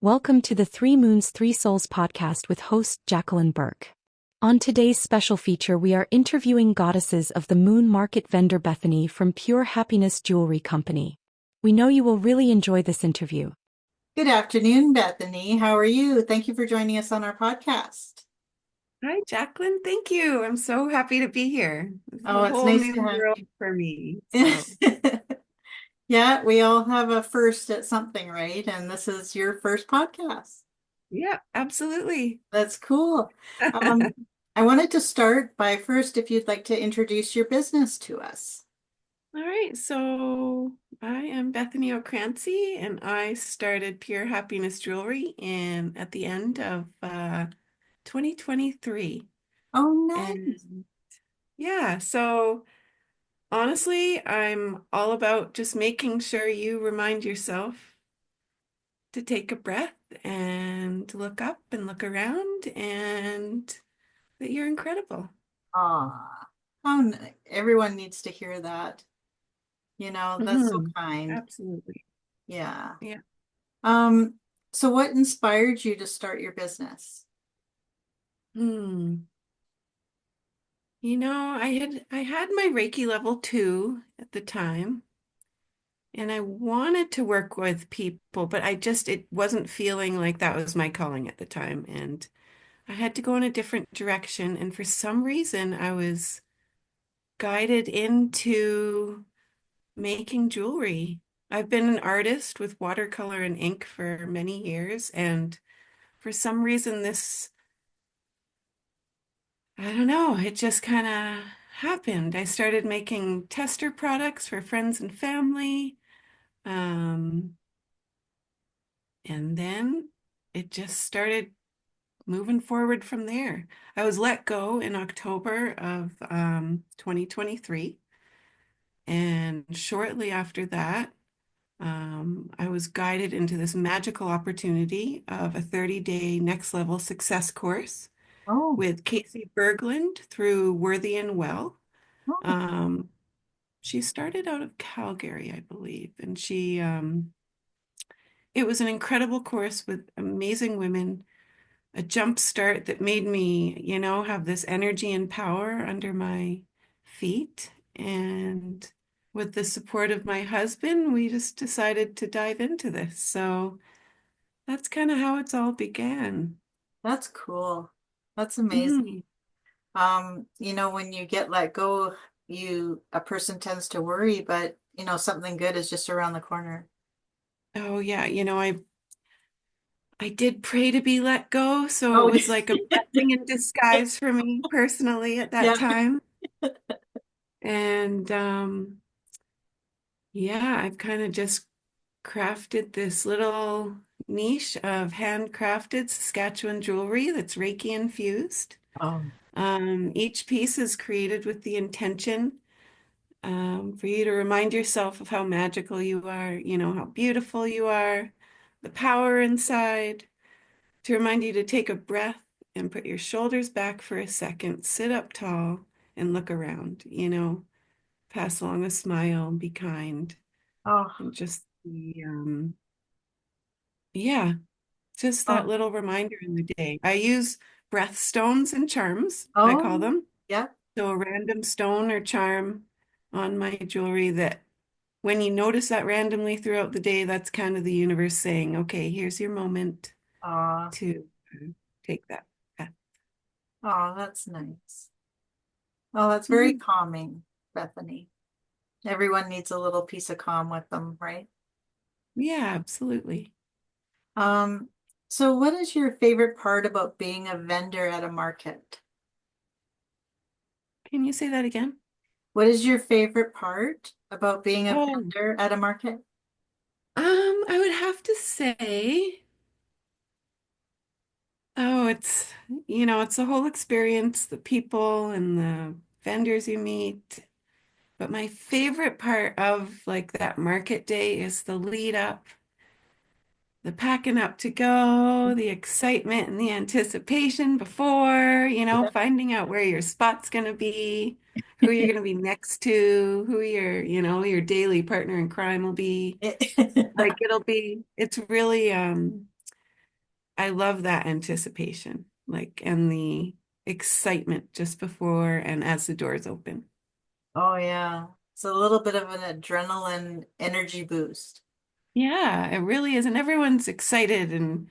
Welcome to the Three Moons, Three Souls podcast with host Jacqueline Burke. On today's special feature, we are interviewing goddesses of the moon market vendor Bethany from Pure Happiness Jewelry Company. We know you will really enjoy this interview. Good afternoon, Bethany. How are you? Thank you for joining us on our podcast. Hi, Jacqueline. Thank you. I'm so happy to be here. This is Oh, a it's whole nice new to have world you. for me. So, Yeah, we all have a first at something, right? And this is your first podcast. yeah, absolutely. That's cool. Um, I wanted to start by first, if you'd like to introduce your business to us. All right. So, I am Bethany O'Crancy, and I started Pure Happiness Jewelry in at the end of 2023. Oh, nice. And yeah, so honestly, I'm all about just making sure you remind yourself to take a breath and look up and look around and that you're incredible. Ah, everyone needs to hear that. That's so Mhm. kind. Absolutely. Yeah. Yeah. Um, so what inspired you to start your business? Hmm. I had my Reiki level 2 at the time, and I wanted to work with people, but it wasn't feeling like that was my calling at the time. And I had to go in a different direction. And for some reason, I was guided into making jewelry. I've been an artist with watercolor and ink for many years, and for some reason, I don't know, it just kind of happened. I started making tester products for friends and family, um, and then it just started moving forward from there. I was let go in October of 2023, and shortly after that, I was guided into this magical opportunity of a 30-day next level success course Oh, with Casey Bergland through Worthy and Well. oh, Um, she started out of Calgary, I believe, and it was an incredible course with amazing women, a jump start that made me, have this energy and power under my feet. And with the support of my husband, we just decided to dive into this. So that's kind of how it's all began. that's cool. That's amazing. Mhm. When you get let go, a person tends to worry, but something good is just around the corner. Oh yeah, I did pray to be let go, so it Oh, was like a blessing in disguise for me personally at that yeah. time. And yeah, I've kind of just crafted this little niche of handcrafted Saskatchewan jewelry that's Reiki infused. Oh, Each piece is created with the intention for you to remind yourself of how magical you are, how beautiful you are, the power inside, to remind you to take a breath and put your shoulders back for a second, sit up tall and look around, pass along a smile, be kind, oh, and yeah, just that oh, little reminder in the day. I use breath stones and charms, I call oh, them. yeah. So a random stone or charm on my jewelry that when you notice that randomly throughout the day, that's kind of the universe saying, okay, here's your moment Oh, to take that breath. oh, that's nice. Oh, that's very Mhm. calming, Bethany. Everyone needs a little piece of calm with them, right? Yeah, absolutely. Um, so what is your favorite part about being a vendor at a market? Can you say that again? What is your favorite part about being a Oh, vendor at a market? I would have to say, it's, it's the whole experience, the people and the vendors you meet. But my favorite part of like that market day is the lead up, the packing up to go, the excitement and the anticipation before, finding out where your spot's going to be, who you're going to be next to, who your daily partner in crime will be. Like it's really, I love that anticipation, like, and the excitement just before and as the doors open. Oh yeah. It's a little bit of an adrenaline energy boost. Yeah, it really is. And everyone's excited and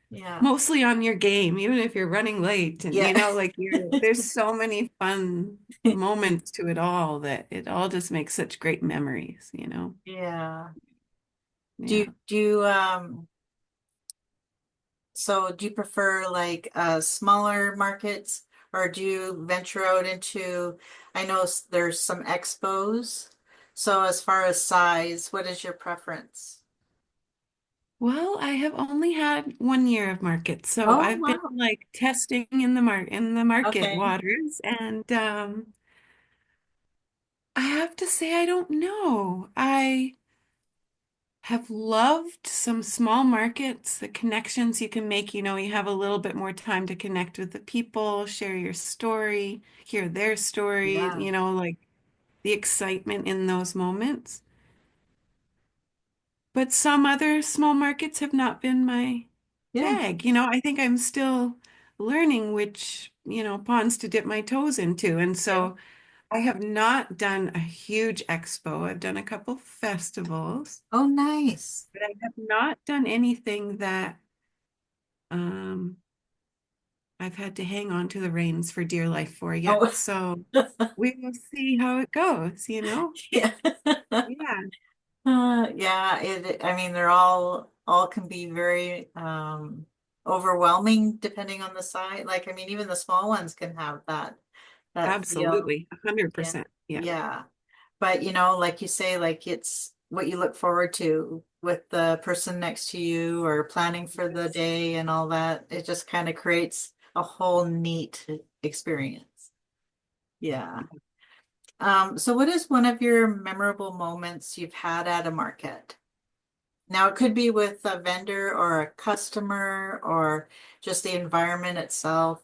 Yeah. mostly on your game, even if you're running late. And, Yeah. like there's so many fun moments to it all that it all just makes such great memories. Yeah. Yeah. Do you so do you prefer like smaller markets or do you venture out into, I know there's some expos. So as far as size, what is your preference? Well, I have only had 1 year of market, so Oh, I've been wow. like testing in the market Okay. waters, and I have to say I don't know. I have loved some small markets, the connections you can make. You have a little bit more time to connect with the people, share your story, hear their story, Yeah. like the excitement in those moments. But some other small markets have not been my Yeah. bag. I think I'm still learning which, ponds to dip my toes into. And Yeah. so I have not done a huge expo. I've done a couple festivals, Oh, nice. but I have not done anything that um, I've had to hang on to the reins for dear life for yet. Oh, So we will see how it goes. yeah. Yeah, Yeah, I mean they're all can be very overwhelming depending on the size. Like I mean even the small ones can have that feel. absolutely. Yeah. 100%. Yeah. Yeah. But like you say, like it's what you look forward to with the person next to you or planning for the Yes. day and all that. It just kind of creates a whole neat experience. Yeah. So what is one of your memorable moments you've had at a market? Now, it could be with a vendor or a customer or just the environment itself.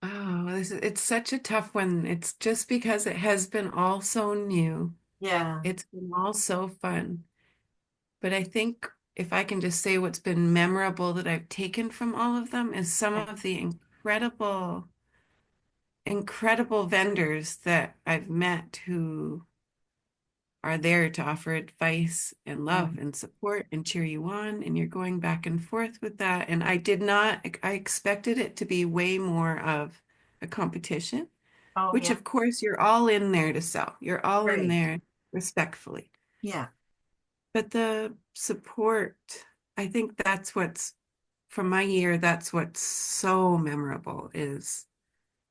Oh, it's such a tough one. It's just because it has been all so new. Yeah. It's been all so fun. But I think if I can just say what's been memorable that I've taken from all of them is some Yeah. of the incredible, incredible vendors that I've met who are there to offer advice and Yeah. love and support and cheer you on. And you're going back and forth with that. And I did not, I expected it to be way more of a competition, Oh, which yeah. of course you're all in there to sell. You're all in Right. there respectfully. Yeah. But the support, I think from my year, that's what's so memorable is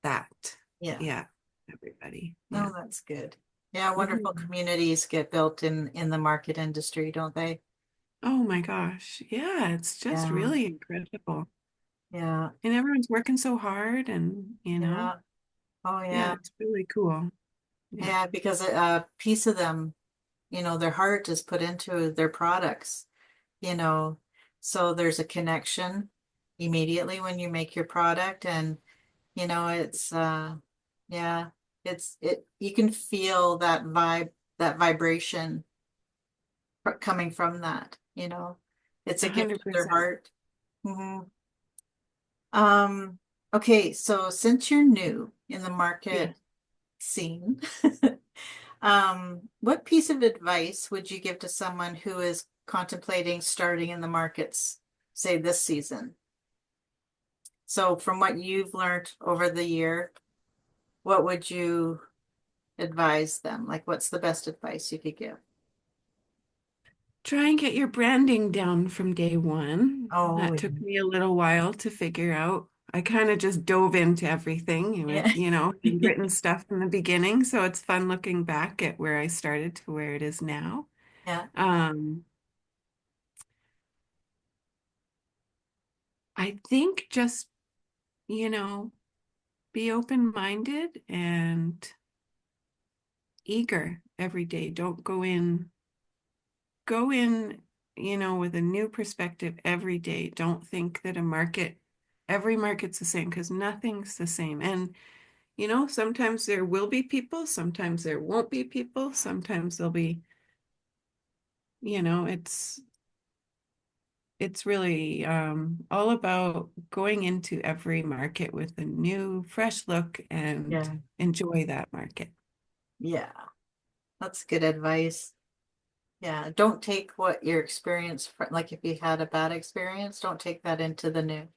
that. Yeah. Yeah, everybody. No, Yeah. that's good. Yeah, wonderful Mhm. communities get built in the market industry, don't they? Oh my gosh. Yeah, it's just Yeah. really incredible. Yeah. And everyone's working so hard and Yeah. Oh, yeah, yeah. it's really cool. Yeah, Yeah, because a piece of them, their heart is put into their products, you know, so there's a connection immediately when you make your product and it's yeah, it you can feel that vibration coming from that. It's a gift of their 100%. heart. hmm Um, okay, so since you're new in the Yeah. market scene, what piece of advice would you give to someone who is contemplating starting in the markets, say this season? So from what you've learned over the year, what would you advise them? Like, what's the best advice you could give? Try and get your branding down from day one. Oh, That took me a little while to figure out. I kind of just dove into everything yeah. with, handwritten stuff in the beginning. So it's fun looking back at where I started to where it is now. Yeah. Um, I think just, you know, be open-minded and eager every day. Don't go in, with a new perspective every day. Don't think that every market's the same because nothing's the same. And, You know, sometimes there will be people, sometimes there won't be people, sometimes there'll be, you know, it's really all about going into every market with a new, fresh look and Yeah. enjoy that market. Yeah. That's good advice. Yeah. Don't take what your experience, like if you had a bad experience, don't take that into the new.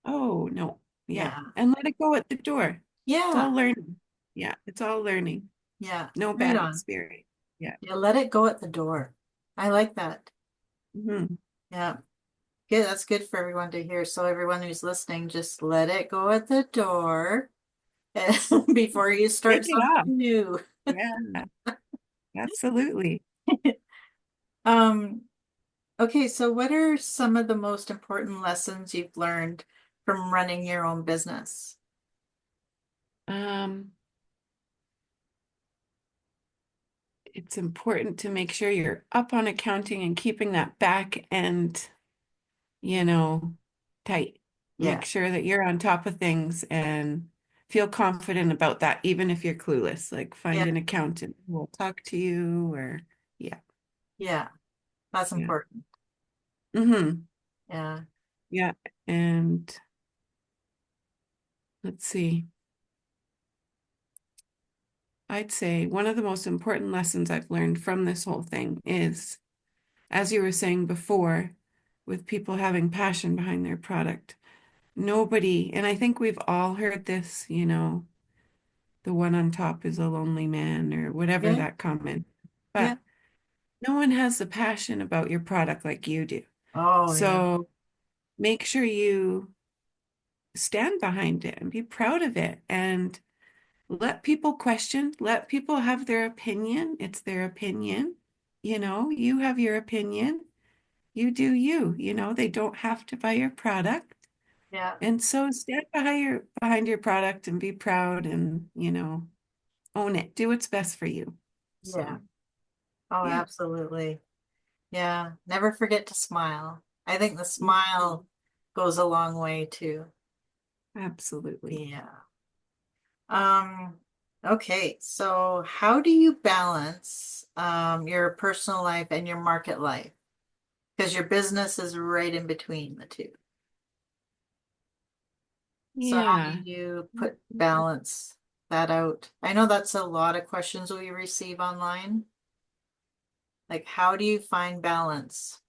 Oh, no. Yeah. Yeah. And let it go at the door. It's all Yeah. learning. Yeah. It's all learning. Yeah. No Right bad on. experience. Yeah. Yeah. Let it go at the door. I like that. Mhm. Yeah. Good. That's good for everyone to hear. So everyone who's listening, just let it go at the door before you Break start it off. something new. Yeah. Absolutely. Um, okay, so what are some of the most important lessons you've learned from running your own business? Um, it's important to make sure you're up on accounting and keeping that back end, you know, tight. Yeah. Make sure that you're on top of things and feel confident about that, even if you're clueless. Like Yeah. find an accountant who will talk to you or yeah. Yeah. That's Yeah. important. Mm-hmm. Yeah. Yeah. And let's see. I'd say one of the most important lessons I've learned from this whole thing is, as you were saying before, with people having passion behind their product, nobody, and I think we've all heard this, you know, the one on top is a lonely man or whatever Yeah. that comment, Yeah. but no one has the passion about your product like you do. Oh, yeah. So make sure you stand behind it and be proud of it and let people question, let people have their opinion. It's their opinion. You know, you have your opinion. You do you, you know, they don't have to buy your product. Yeah. And so stand behind your product and be proud and, you know, own it. Do what's best for you. Yeah. So, Oh, yeah. absolutely. Yeah. Never forget to smile. I think the Mhm. smile goes a long way too. Absolutely. Yeah. Um, okay. So how do you balance your personal life and your market life? Because your business is right in between the two. So how do Yeah. you put balance that out? I know that's a lot of questions we receive online. Like, how do you find balance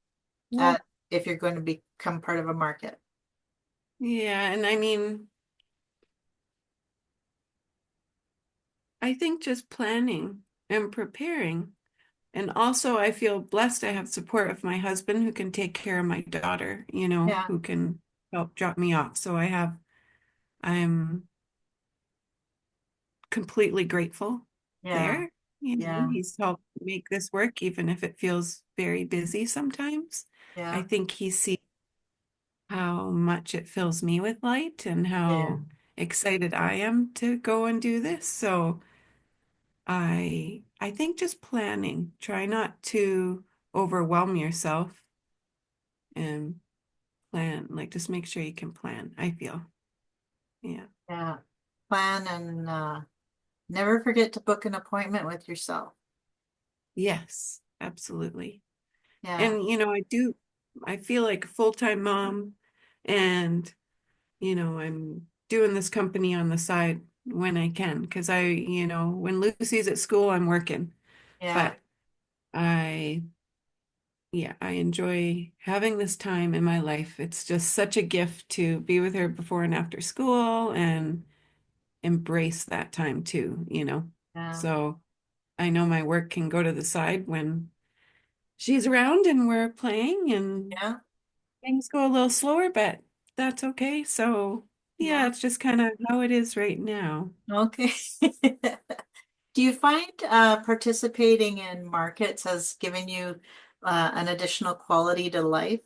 Well, at if you're going to become part of a market? yeah. And I mean, I think just planning and preparing. And also, I feel blessed I have support of my husband who can take care of my daughter, you know, Yeah, who can help drop me off. So I'm completely grateful yeah, there. You know, yeah, he's helped make this work, even if it feels very busy sometimes. I yeah, think he sees how much it fills me with light and yeah, how excited I am to go and do this. So I think just planning, try not to overwhelm yourself and plan, like just make sure you can plan, I feel. Yeah. yeah. Plan and never forget to book an appointment with yourself. Yes, absolutely. Yeah, And you know, I feel like a full-time mom and you know, I'm doing this company on the side when I can because you know, when Lucy's at school, I'm working. yeah, But I yeah, I enjoy having this time in my life. It's just such a gift to be with her before and after school and embrace that time too, you know. yeah, So I know my work can go to the side when she's around and we're playing and yeah, things go a little slower, but that's okay. So yeah, yeah. it's just kind of how it is right now. Okay. Do you find participating in markets has given you an additional quality to life,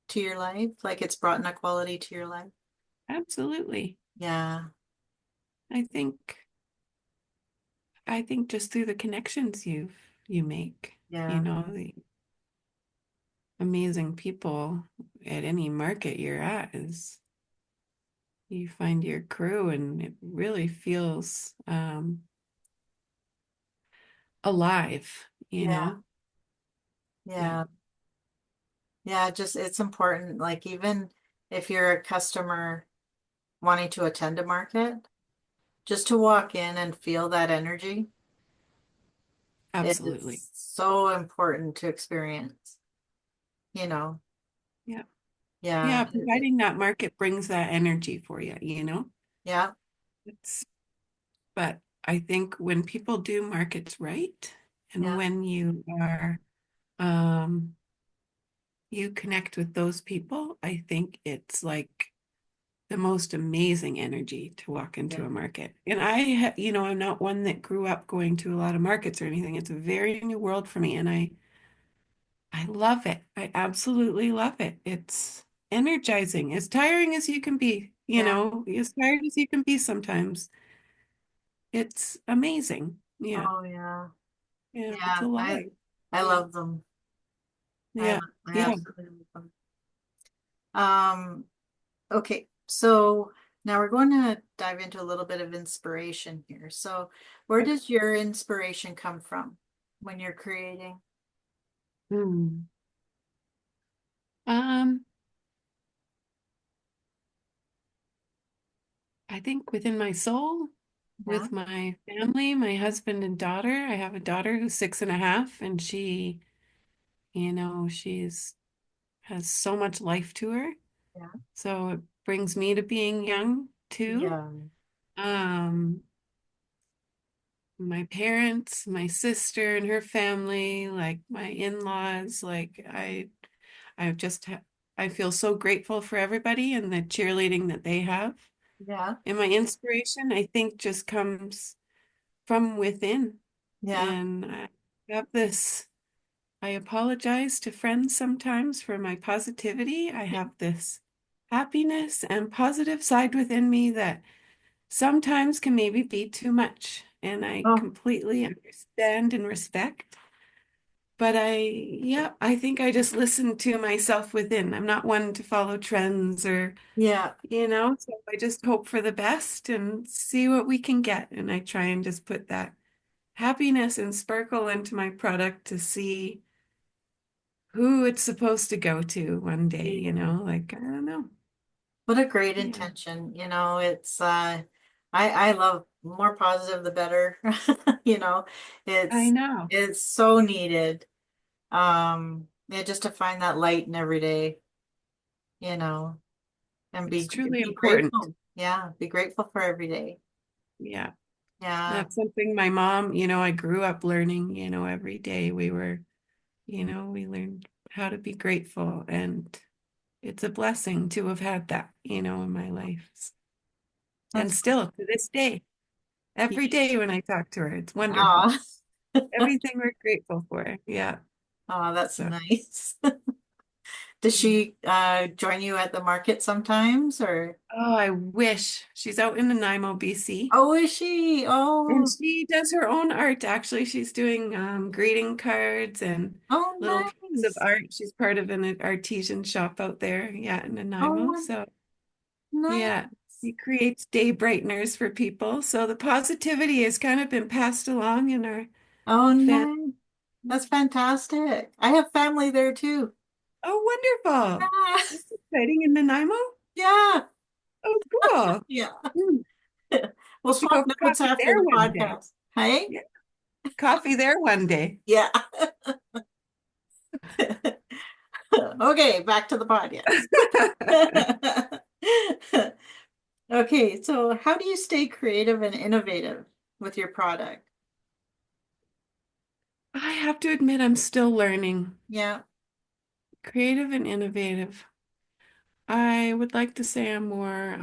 to your life? Like it's brought in a quality to your life? Absolutely. Yeah, I think I think just through the connections you make, you yeah, know, the amazing people at any market you're at is you find your crew and it really feels alive, you Yeah. know? Yeah, Yeah. Yeah. Just it's important. Like even if you're a customer wanting to attend a market, just to walk in and feel that energy absolutely. is so important to experience, you know. Yeah. Yeah. Yeah, providing that market brings that energy for you, you know? Yeah. It's, but I think when people do markets right and Yeah. when you are um you connect with those people, I think it's like the most amazing energy to walk into Yeah. a market. And I'm not one that grew up going to a lot of markets or anything. It's a very new world for me, and I love it. I absolutely love it. It's energizing, as tiring as you can be, Yeah. as tired as you can be sometimes. It's amazing. Yeah. Oh yeah. Yeah, it's Yeah. alive. I love them. I Yeah. I Yeah. absolutely love them. Um, okay, so now we're going to dive into a little bit of inspiration here. So, where does your inspiration come from when you're creating? Hmm. Um, I think within my soul, Yeah, with my family, my husband and daughter. I have a daughter who's 6.5, and she's has so much life to her. yeah, So it brings me to being young too. yeah. Um, my parents, my sister and her family, like my in-laws, like I just ha I feel so grateful for everybody and the cheerleading that they have. Yeah, And my inspiration, I think, just comes from within. yeah. And I have this, I apologize to friends sometimes for my positivity. I have this happiness and positive side within me that sometimes can maybe be too much. And I Oh, completely understand and respect. But yeah, I think I just listen to myself within. I'm not one to follow trends or, yeah, so I just hope for the best and see what we can get. And I try and just put that happiness and sparkle into my product to see who it's supposed to go to one day, yeah. like, I don't know. What a great Yeah, intention. It's I love more positive the better. You know, I it's know. it's so needed. Yeah, just to find that light in every day, you know. And It's truly be important. grateful. Yeah, be grateful for every day. Yeah. Yeah, That's something my mom, I grew up learning, every day we learned how to be grateful. And it's a blessing to have had that, in my life. And that's still to this day, yeah. every day when I talk to her, it's wonderful. Oh, Everything we're grateful for. Yeah. oh, that's So, nice. Does yeah. she join you at the market sometimes or? Oh, I wish she's out in Nanaimo, BC. Oh, is she? And Oh, she does her own art. Actually, she's doing greeting cards and oh, little pieces of nice. art. She's part of an artesian shop out there, yeah, in Nanaimo. Oh, So, yeah, nice. she creates day brighteners for people. So the positivity has kind of been passed along in our Oh, family. nice. That's fantastic. I have family there too. Oh, wonderful. Ah, That's exciting in Nanaimo. yeah, Oh, cool. yeah. Hmm. We'll Hope to swap go for notes coffee after there the one day. podcast. Hey? Yeah, coffee there one day. Yeah. Okay, back to the podcast. Okay, so how do you stay creative and innovative with your product? I have to admit, I'm still learning. Yeah, Creative and innovative. I would like to say I'm more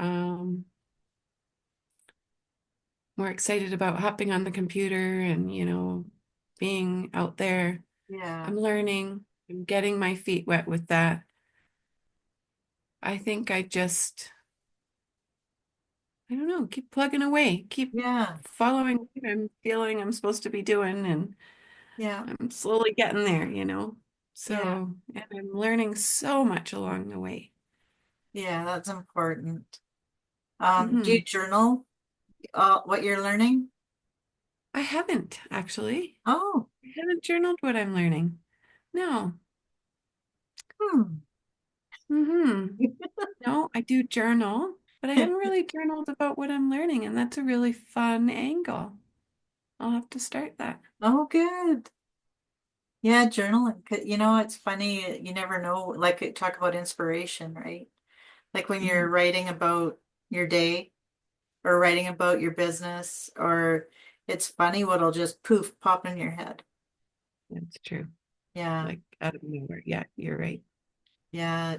excited about hopping on the computer and, being out there. yeah, I'm learning. I'm getting my feet wet with that. I think I don't know, keep plugging away, keep yeah, following what I'm feeling I'm supposed to be doing, and yeah, I'm slowly getting there. yeah, So, and I'm learning so much along the way. yeah, that's important. Do you Hmm. journal what you're learning? I haven't actually. Oh, I haven't journaled what I'm learning. No. hmm. Hmm. No, I do journal, but I haven't really journaled about what I'm learning, and that's a really fun angle. I'll have to start that. Oh, good. Yeah, journaling. You know, it's funny. You never know. Like talk about inspiration, right? Like when you're Mhm. writing about your day or writing about your business, or it's funny what'll just poof pop in your head. That's true. Yeah. Like out of nowhere. Yeah, you're right. Yeah,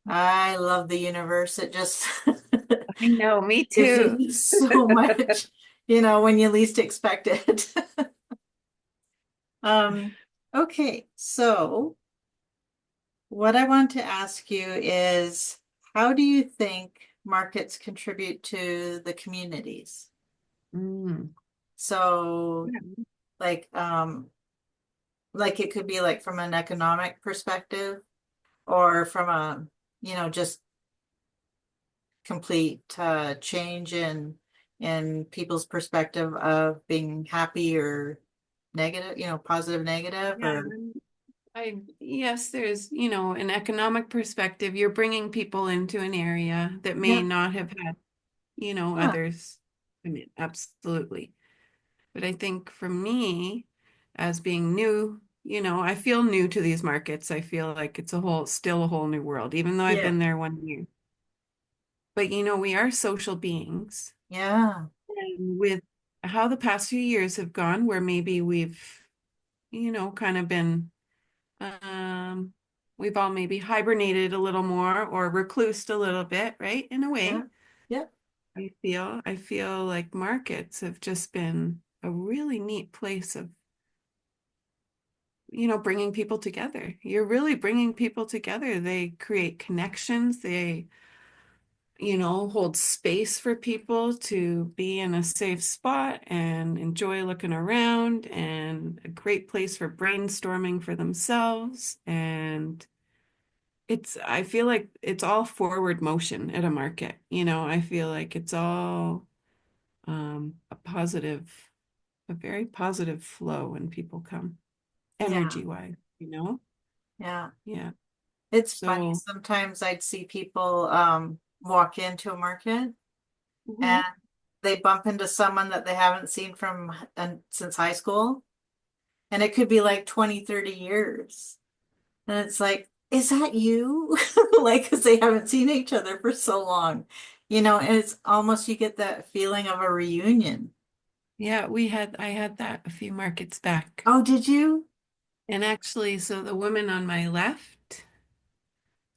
I love the universe. It just I know, me gives too. you so much, when you least expect it. Um, okay, so what I want to ask you is, how do you think markets contribute to the communities? Mm. So, Yeah. like, like it could be like from an economic perspective or from a, just complete change in people's perspective of being happy or negative, positive, negative, Yeah. or Yes, there's, an economic perspective. You're bringing people into an area that may yeah, not have had, yeah, others. I mean, absolutely. But I think for me, as being new, I feel new to these markets. I feel like it's still a whole new world, even though I've yeah, been there 1 year. But we are social beings. yeah, And with how the past few years have gone, where maybe we've, kind of been, um, we've all maybe hibernated a little more or reclused a little bit, right? In a yeah, way, yeah, I feel like markets have just been a really neat place of bringing people together. You're really bringing people together. They create connections. They, hold space for people to be in a safe spot and enjoy looking around and a great place for brainstorming for themselves. And I feel like it's all forward motion at a market. I feel like it's all a very positive flow when people come, yeah, energy wise. yeah. Yeah. It's funny. So, Sometimes I'd see people walk into a market and mhm. they bump into someone that they haven't seen since high school. And it could be like 20, 30 years. And it's like, is that you? Like, because they haven't seen each other for so long, and it's almost you get that feeling of a reunion. Yeah, I had that a few markets back. Oh, did you? And actually, so the woman on my left,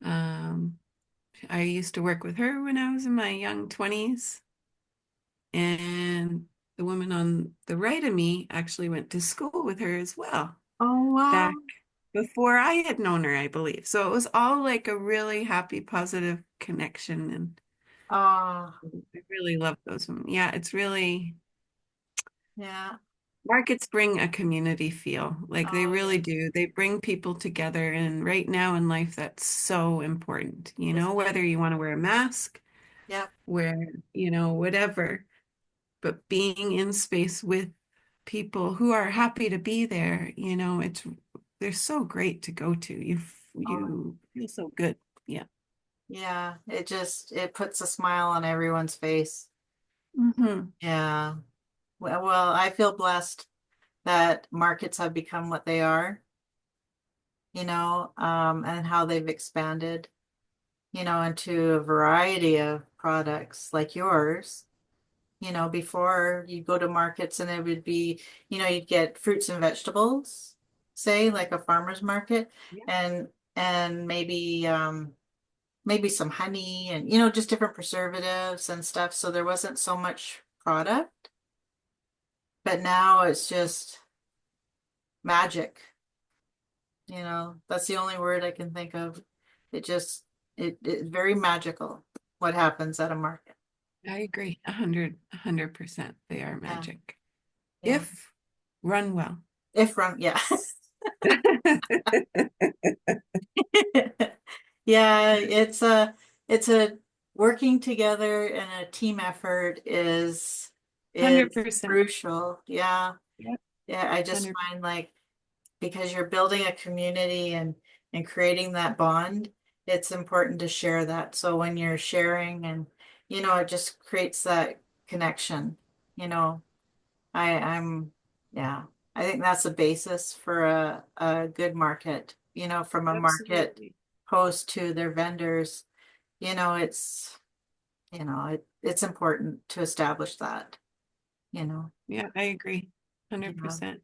um, I used to work with her when I was in my young 20s. And the woman on the right of me actually went to school with her as well, Oh, wow. back before I had known her, I believe. So it was all like a really happy, positive connection. And Oh, I really love those women. Yeah, it's really, yeah. markets bring a community feel. Like they Oh, yeah. really do. They bring people together. And right now in life, that's so important, Isn't it? whether you want to wear a mask, Yep. wear, whatever, but being in space with people who are happy to be there, they're so great to go to. Oh, You feel so good. Yeah. yeah. It puts a smile on everyone's face. Hmm. Yeah. Well, I feel blessed that markets have become what they are, and how they've expanded, into a variety of products like yours. Before you go to markets and it would be, you'd get fruits and vegetables, say like a farmer's market, Yeah. and maybe some honey and, just different preservatives and stuff. So there wasn't so much product, but now it's just magic. That's the only word I can think of. It just, it's very magical what happens at a market. I agree. 100%. They are Yeah. magic. Yeah. If run well. If wrong, yeah. Yeah, it's a working together in a team effort is 100%. crucial. Yeah. Yep. Yeah. I just 100. find like because you're building a community and creating that bond, it's important to share that. So when you're sharing and it just creates that connection, you know. I'm yeah. I think that's the basis for a good market, from a market Absolutely. host to their vendors. It's it's important to establish that, you know. Yeah, I agree. Yeah. 100%.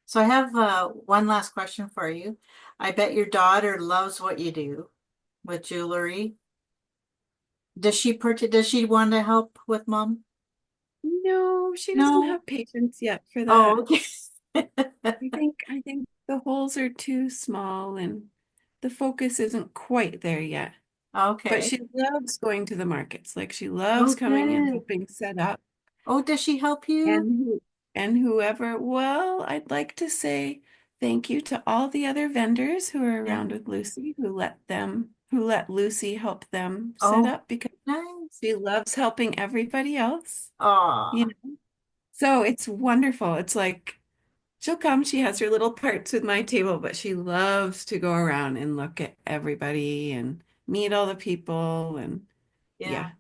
So I have one last question for you. I bet your daughter loves what you do with jewelry. Does she want to help with mom? No, she doesn't No. have patience yet for Oh, that. okay. I think the holes are too small and the focus isn't quite there yet. But Okay. she loves going to the markets. Like she loves Oh, coming and good. helping set up. Oh, does she help you? And whoever, well, I'd like to say thank you to all the other vendors who are Yeah. around with Lucy, who let Lucy help them set Oh, up because nice. she loves helping everybody else, you Aw, know. So it's wonderful. It's like she'll come, she has her little parts with my table, but she loves to go around and look at everybody and meet all the people. And yeah. yeah,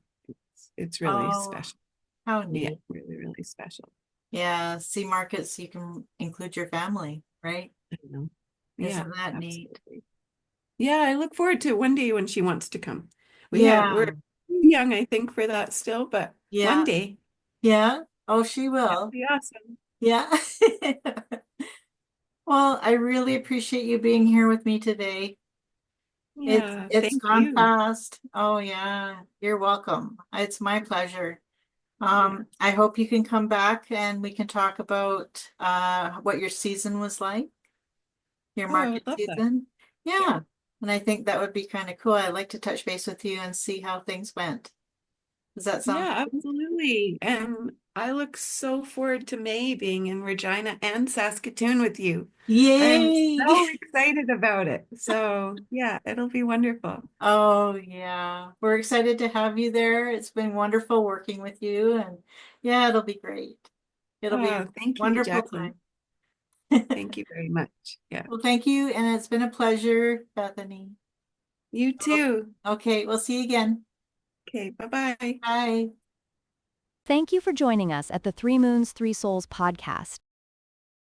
it's really Oh, special. how Yeah, neat. really, really special. Yeah, see markets, you can include your family, right? I know. Yeah, Isn't that neat? absolutely. Yeah, I look forward to one day when she wants to come. We're Yeah, too young, I think, for that still, but one yeah, day yeah. Oh, she that'll will. be awesome. Yeah. Well, I really appreciate you being here with me today. It's Yeah, it's thank gone you. fast. Oh yeah, you're welcome. It's my pleasure. Yeah. I hope you can come back and we can talk about what your season was like, your Oh, I market would love that. season. Yeah. Yeah. And I think that would be kind of cool. I'd like to touch base with you and see how things went. Does that sound Yeah, good? absolutely. And I look so forward to May being in Regina and Saskatoon with you. I'm Yay! so excited about it. So, yeah, it'll be wonderful. Oh yeah. We're excited to have you there. It's been wonderful working with you and yeah, it'll be great. It'll be a Oh, thank you, wonderful Jacqueline. time. Thank you very much. Yeah. Well, thank you, and it's been a pleasure, Bethany. You too. Okay, we'll see you again. Okay, bye-bye. Bye. Thank you for joining us at the Three Moons, Three Souls podcast.